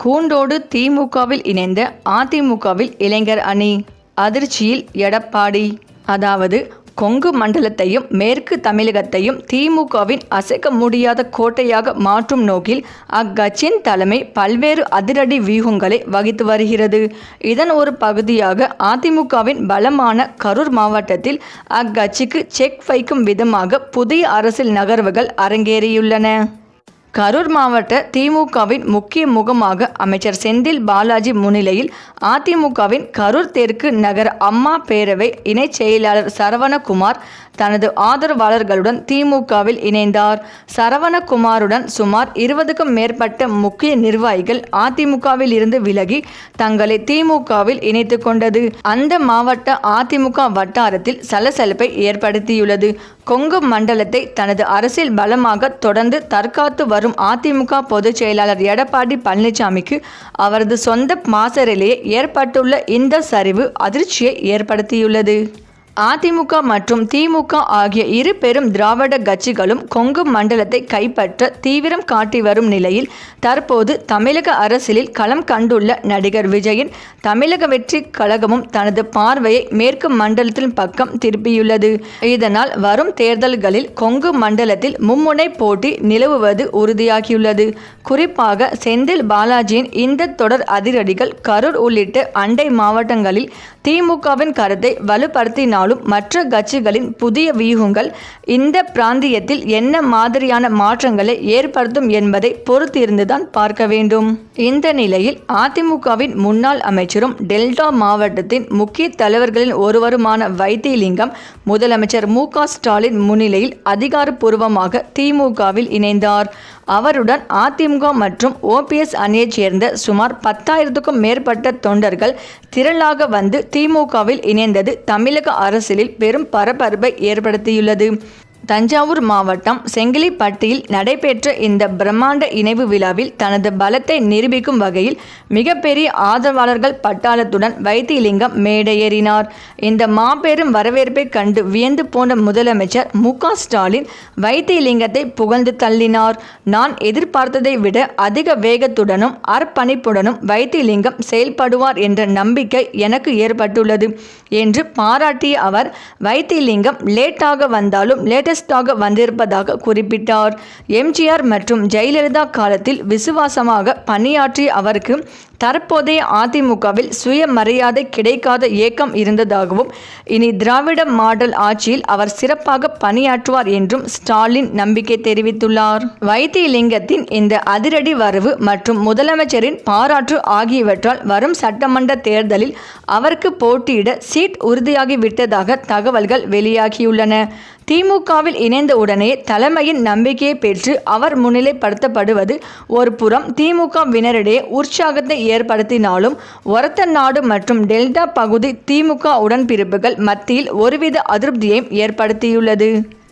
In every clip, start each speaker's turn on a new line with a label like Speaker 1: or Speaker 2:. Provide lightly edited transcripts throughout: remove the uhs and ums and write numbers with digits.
Speaker 1: கூண்டோடு திமுகவில் இணைந்த அதிமுகவில் இளைஞர் அணி அதிர்ச்சியில் எடப்பாடி. அதாவது கொங்கு மண்டலத்தையும் மேற்கு தமிழகத்தையும் திமுகவின் அசைக்க முடியாத கோட்டையாக மாற்றும் நோக்கில் அக்கட்சியின் தலைமை பல்வேறு அதிரடி வியூகங்களை வகித்து வருகிறது. இதன் ஒரு பகுதியாக அதிமுகவின் பலமான கரூர் மாவட்டத்தில் அக்கட்சிக்கு செக் வைக்கும் விதமாக புதிய அரசியல் நகர்வுகள் அரங்கேறியுள்ளன. கரூர் மாவட்ட திமுகவின் முக்கிய முகமாக அமைச்சர் செந்தில் பாலாஜி முன்னிலையில் அதிமுகவின் கரூர் தெற்கு நகர அம்மா பேரவை இணைச் செயலாளர் சரவணகுமார் தனது ஆதரவாளர்களுடன் திமுகவில் இணைந்தார். சரவணகுமாருடன் சுமார் 20க்கும் மேற்பட்ட முக்கிய நிர்வாகிகள் அதிமுகவில் இருந்து விலகி தங்களை திமுகவில் இணைத்து கொண்டது அந்த மாவட்ட அதிமுக வட்டாரத்தில் சலசலப்பை ஏற்படுத்தியுள்ளது. கொங்கு மண்டலத்தை தனது அரசியல் பலமாக தொடர்ந்து தற்காத்து வரும் அதிமுக பொதுச் செயலாளர் எடப்பாடி பழனிசாமிக்கு அவரது சொந்த மாசரிலேயே ஏற்பட்டுள்ள இந்த சரிவு அதிர்ச்சியை ஏற்படுத்தியுள்ளது. அதிமுக மற்றும் திமுக ஆகிய இரு பெரும் திராவிட கட்சிகளும் கொங்கு மண்டலத்தை கைப்பற்ற தீவிரம் காட்டி வரும் நிலையில் தற்போது தமிழக அரசியலில் களம் கண்டுள்ள நடிகர் விஜயின் தமிழக வெற்றி கழகமும் தனது பார்வையை மேற்கு மண்டலத்தின் பக்கம் திருப்பியுள்ளது. இதனால் வரும் தேர்தல்களில் கொங்கு மண்டலத்தில் மும்முனை போட்டி நிலவுவது உறுதியாகியுள்ளது. குறிப்பாக செந்தில் பாலாஜியின் இந்த தொடர் அதிரடிகள் கரூர் உள்ளிட்ட அண்டை மாவட்டங்களில் திமுகவின் கருத்தை வலுப்படுத்தினாலும் மற்ற கட்சிகளின் புதிய வியூகங்கள் இந்த பிராந்தியத்தில் என்ன மாதிரியான மாற்றங்களை ஏற்படுத்தும் என்பதை பொறுத்திருந்துதான் பார்க்க வேண்டும். இந்த நிலையில் அதிமுகவின் முன்னாள் அமைச்சரும் டெல்டா மாவட்டத்தின் முக்கிய தலைவர்களின் ஒருவருமான வைத்திலிங்கம் முதலமைச்சர் மு.க. ஸ்டாலின் முன்னிலையில் அதிகாரப்பூர்வமாக திமுகவில் இணைந்தார். அவருடன் அதிமுக மற்றும் ஓபிஎஸ் அணியைச் சேர்ந்த சுமார் 10,000க்கும் மேற்பட்ட தொண்டர்கள் திரளாக வந்து திமுகவில் இணைந்தது தமிழக அரசியலில் பெரும் பரபரப்பை ஏற்படுத்தியுள்ளது. தஞ்சாவூர் மாவட்டம் செங்கிலிப்பட்டியில் நடைபெற்ற இந்த பிரம்மாண்ட இணைவு விழாவில் தனது பலத்தை நிரூபிக்கும் வகையில் மிகப்பெரிய ஆதரவாளர்கள் பட்டாளத்துடன் வைத்திலிங்கம் மேடையேறினார். இந்த மாபெரும் வரவேற்பை கண்டு வியந்து போன முதலமைச்சர் மு.க. ஸ்டாலின் வைத்திலிங்கத்தை புகழ்ந்து தள்ளினார். நான் எதிர்பார்த்ததை விட அதிக வேகத்துடனும் அர்ப்பணிப்புடனும் வைத்திலிங்கம் செயல்படுவார் என்ற நம்பிக்கை எனக்கு ஏற்பட்டுள்ளது என்று பாராட்டிய அவர் வைத்திலிங்கம் லேட்டாக வந்தாலும் லேட்டஸ்டாக வந்திருப்பதாக குறிப்பிட்டார். எம்ஜிஆர் மற்றும் ஜெயலலிதா காலத்தில் விசுவாசமாக பணியாற்றிய அவருக்கு தற்போதைய அதிமுகவில் சுயமரியாதை கிடைக்காத ஏக்கம் இருந்ததாகவும் இனி திராவிட மாடல் ஆட்சியில் அவர் சிறப்பாக பணியாற்றுவார் என்றும் ஸ்டாலின் நம்பிக்கை தெரிவித்துள்ளார். வைத்திலிங்கத்தின் இந்த அதிரடி வரவு மற்றும் முதலமைச்சரின் பாராட்டு ஆகியவற்றால் வரும் சட்டமன்ற தேர்தலில் அவருக்கு போட்டியிட சீட் உறுதியாகிவிட்டதாக தகவல்கள் வெளியாகியுள்ளன. திமுகவில் இணைந்த உடனே தலைமையின் நம்பிக்கையை பெற்று அவர் முன்னிலைப்படுத்தப்படுவது ஒரு புறம் திமுகவினரிடையே உற்சாகத்தை ஏற்படுத்தினாலும் ஒரத்தநாடு மற்றும் டெல்டா பகுதி திமுக உடன்பிறப்புகள் மத்தியில் ஒருவித அதிருப்தியையும் ஏற்படுத்தியுள்ளது.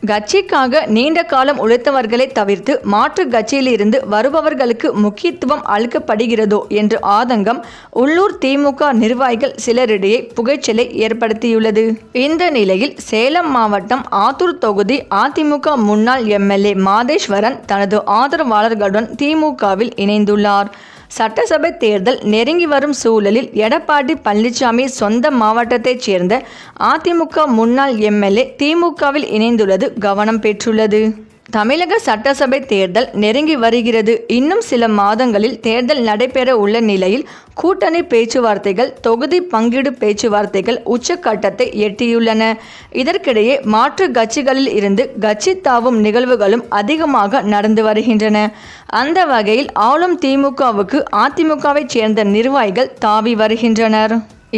Speaker 1: கட்சிக்காக நீண்ட காலம் உழைத்தவர்களை தவிர்த்து மாற்று கட்சியிலிருந்து வருபவர்களுக்கு முக்கியத்துவம் அளிக்கப்படுகிறதோ என்ற ஆதங்கம் உள்ளூர் திமுக நிர்வாகிகள் சிலரிடையே புகைச்சலை ஏற்படுத்தியுள்ளது. இந்த நிலையில் சேலம் மாவட்டம் ஆத்தூர் தொகுதி அதிமுக முன்னாள் எம்எல்ஏ மாதேஸ்வரன் தனது ஆதரவாளர்களுடன் திமுகவில் இணைந்துள்ளார். சட்டசபை தேர்தல் நெருங்கி வரும் சூழலில் எடப்பாடி பழனிசாமி சொந்த மாவட்டத்தைச் சேர்ந்த அதிமுக முன்னாள் எம்எல்ஏ திமுகவில் இணைந்துள்ளது கவனம் பெற்றுள்ளது. தமிழக சட்டசபை தேர்தல் நெருங்கி வருகிறது. இன்னும் சில மாதங்களில் தேர்தல் நடைபெற உள்ள நிலையில் கூட்டணி பேச்சுவார்த்தைகள் தொகுதி பங்கீடு பேச்சுவார்த்தைகள் உச்சக்கட்டத்தை எட்டியுள்ளன. இதற்கிடையே மாற்று கட்சிகளில் இருந்து கட்சி தாவும் நிகழ்வுகளும் அதிகமாக நடந்து வருகின்றன. அந்த வகையில் ஆளும் திமுகவுக்கு அதிமுகவைச் சேர்ந்த நிர்வாகிகள் தாவி வருகின்றனர்.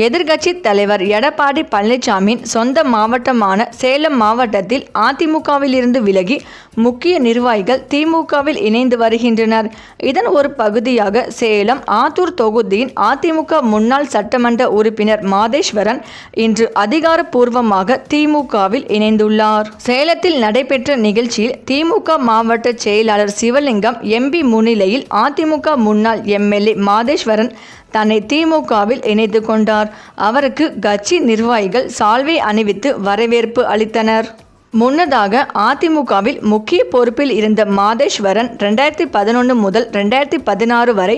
Speaker 1: எதிர்க்கட்சி தலைவர் எடப்பாடி பழனிசாமியின் சொந்த மாவட்டமான சேலம் மாவட்டத்தில் அதிமுகவில் இருந்து விலகி முக்கிய நிர்வாகிகள் திமுகவில் இணைந்து வருகின்றனர். இதன் ஒரு பகுதியாக சேலம் ஆத்தூர் தொகுதியின் அதிமுக முன்னாள் சட்டமன்ற உறுப்பினர் மாதேஸ்வரன் இன்று அதிகாரப்பூர்வமாக திமுகவில் இணைந்துள்ளார். சேலத்தில் நடைபெற்ற நிகழ்ச்சியில் திமுக மாவட்ட செயலாளர் சிவலிங்கம் எம்பி முன்னிலையில் அதிமுக முன்னாள் எம்எல்ஏ மாதேஸ்வரன் தன்னை திமுகவில் இணைத்து கொண்டார். அவருக்கு கட்சி நிர்வாகிகள் சால்வை அணிவித்து வரவேற்பு அளித்தனர். முன்னதாக அதிமுகவில் முக்கிய பொறுப்பில் இருந்த மாதேஸ்வரன் 2011 முதல் 2016 வரை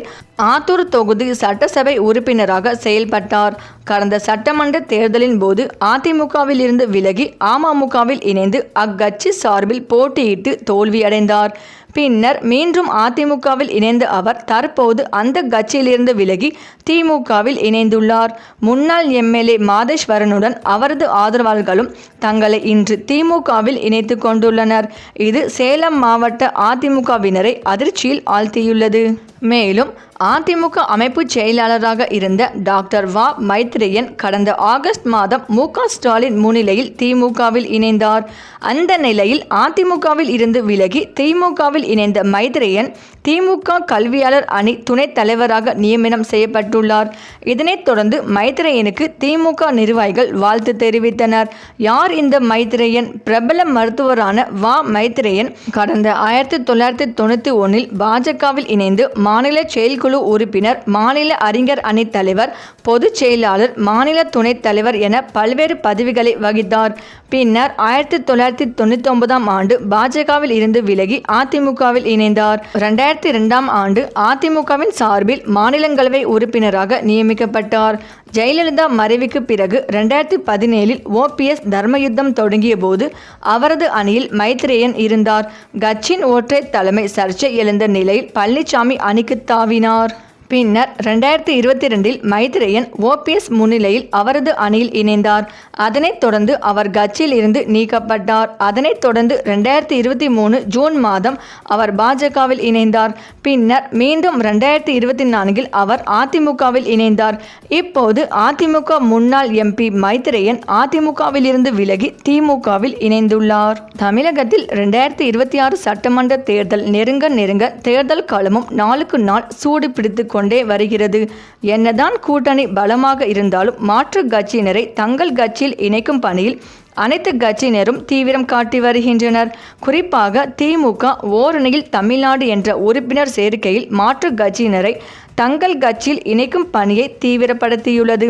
Speaker 1: ஆத்தூர் தொகுதி சட்டசபை உறுப்பினராக செயல்பட்டார். கடந்த சட்டமன்ற தேர்தலின் போது அதிமுகவில் இருந்து விலகி அமமுகவில் இணைந்து அக்கட்சி சார்பில் போட்டியிட்டு தோல்வியடைந்தார். பின்னர் மீண்டும் அதிமுகவில் இணைந்த அவர் தற்போது அந்த கட்சியிலிருந்து விலகி திமுகவில் இணைந்துள்ளார். முன்னாள் எம்எல்ஏ மாதேஸ்வரனுடன் அவரது ஆதரவாளர்களும் தங்களை இன்று திமுகவில் இணைத்து கொண்டுள்ளனர். இது சேலம் மாவட்ட அதிமுகவினரை அதிர்ச்சியில் ஆழ்த்தியுள்ளது. மேலும் அதிமுக அமைப்பு செயலாளராக இருந்த டாக்டர் வ. மைத்ரேயன் கடந்த ஆகஸ்ட் மாதம் மு.க. ஸ்டாலின் முன்னிலையில் திமுகவில் இணைந்தார். அந்த நிலையில் அதிமுகவில் இருந்து விலகி திமுகவில் இணைந்த மைத்ரேயன் திமுக கல்வியாளர் அணி துணைத் தலைவராக நியமனம் செய்யப்பட்டுள்ளார். இதனைத் தொடர்ந்து மைத்ரேயனுக்கு திமுக நிர்வாகிகள் வாழ்த்து தெரிவித்தனர். யார் இந்த மைத்ரேயன்? பிரபல மருத்துவரான வ. மைத்ரேயன் கடந்த 1991 பாஜகவில் இணைந்து மாநில செயற்குழு உறுப்பினர், மாநில அறிஞர் அணி தலைவர், பொதுச் செயலாளர், மாநில துணைத் தலைவர் என பல்வேறு பதவிகளை வகித்தார். பின்னர் 1999 ஆண்டு பாஜகவில் இருந்து விலகி அதிமுகவில் இணைந்தார். 2002 ஆண்டு அதிமுகவின் சார்பில் மாநிலங்களவை உறுப்பினராக நியமிக்கப்பட்டார். ஜெயலலிதா மறைவுக்கு பிறகு 2017 ஓபிஎஸ் தர்மயுத்தம் தொடங்கிய போது அவரது அணியில் மைத்ரேயன் இருந்தார். கட்சியின் ஒற்றை தலைமை சர்ச்சை எழுந்த நிலையில் பழனிசாமி அணிக்கு தாவினார். பின்னர் 2022 மைத்ரேயன் ஓபிஎஸ் முன்னிலையில் அவரது அணியில் இணைந்தார். அதனைத் தொடர்ந்து அவர் கட்சியில் இருந்து நீக்கப்பட்டார். அதனைத் தொடர்ந்து 2023 ஜூன் மாதம் அவர் பாஜகவில் இணைந்தார். பின்னர் மீண்டும் 2024 அவர் அதிமுகவில் இணைந்தார். இப்போது அதிமுக முன்னாள் எம்பி மைத்ரேயன் அதிமுகவில் இருந்து விலகி திமுகவில் இணைந்துள்ளார். தமிழகத்தில் 2026 சட்டமன்ற தேர்தல் நெருங்க தேர்தல் களமும் நாளுக்கு நாள் சூடு பிடித்து கொண்டே வருகிறது. என்னதான் கூட்டணி பலமாக இருந்தாலும் மாற்று கட்சியினரை தங்கள் கட்சியில் இணைக்கும் பணியில் அனைத்து கட்சியினரும் தீவிரம் காட்டி வருகின்றனர். குறிப்பாக திமுக ஓரணியில் தமிழ்நாடு என்ற உறுப்பினர் சேர்க்கையில் மாற்று கட்சியினரை தங்கள் கட்சியில் இணைக்கும் பணியை தீவிரப்படுத்தியுள்ளது.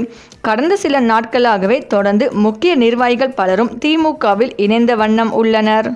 Speaker 1: கடந்த சில நாட்களாகவே தொடர்ந்து முக்கிய நிர்வாகிகள் பலரும் திமுகவில் இணைந்த வண்ணம் உள்ளனர்.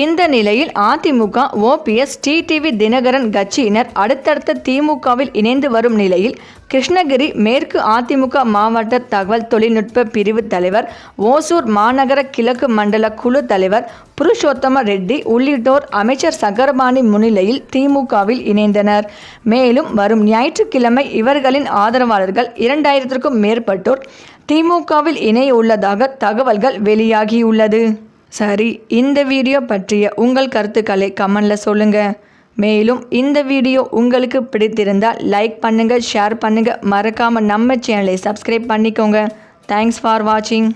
Speaker 1: இந்த நிலையில் அதிமுக, ஓபிஎஸ், டிடிவி தினகரன் கட்சியினர் அடுத்தடுத்த திமுகவில் இணைந்து வரும் நிலையில் கிருஷ்ணகிரி மேற்கு அதிமுக மாவட்ட தகவல் தொழில்நுட்ப பிரிவு தலைவர், ஓசூர் மாநகர கிழக்கு மண்டல குழு தலைவர் புருஷோத்தம ரெட்டி உள்ளிட்டோர் அமைச்சர் சக்கரபாணி முன்னிலையில் திமுகவில் இணைந்தனர். மேலும் வரும் ஞாயிற்றுக்கிழமை இவர்களின் ஆதரவாளர்கள் 2000க்கும் மேற்பட்டோர் திமுகவில் இணைய உள்ளதாக தகவல்கள் வெளியாகியுள்ளது. சரி, இந்த வீடியோ பற்றிய உங்கள் கருத்துக்களை கமெண்ட்ல சொல்லுங்க. மேலும் இந்த வீடியோ உங்களுக்கு பிடித்திருந்தால் லைக் பண்ணுங்க, ஷேர் பண்ணுங்க, மறக்காம நம்ம சேனலை சப்ஸ்கிரைப் பண்ணிக்கோங்க. தேங்க்ஸ் ஃபார் வாட்சிங்.